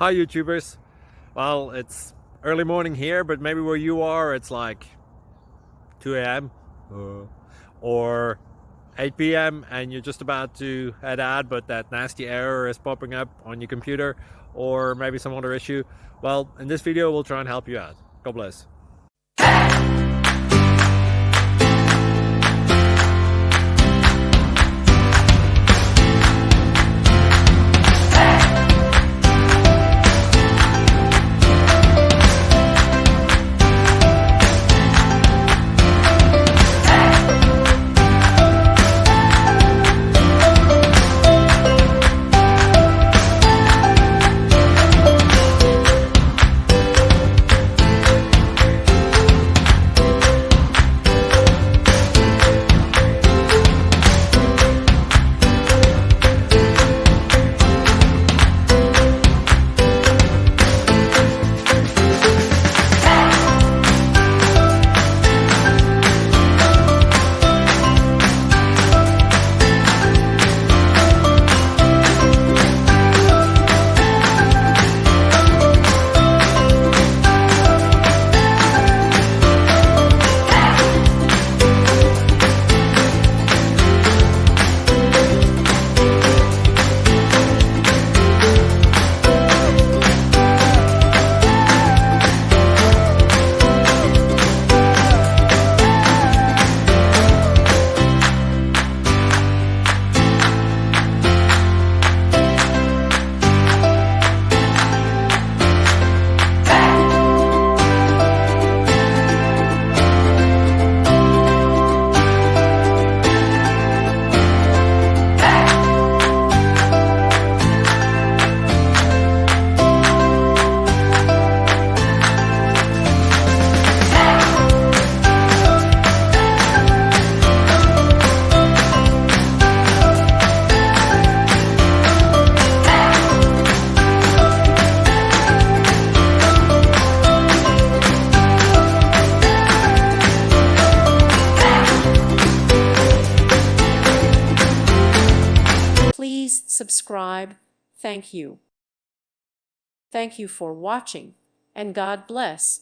Hi YouTubers. Well, it's early morning here, but maybe where you are it's like 2 a.m. or 8 p.m. and you're just about to head out, but that nasty error is popping up on your computer, or maybe some other issue. Well, in this video we'll try and help you out. God bless. Please subscribe. Thank you. Thank you for watching, and God bless.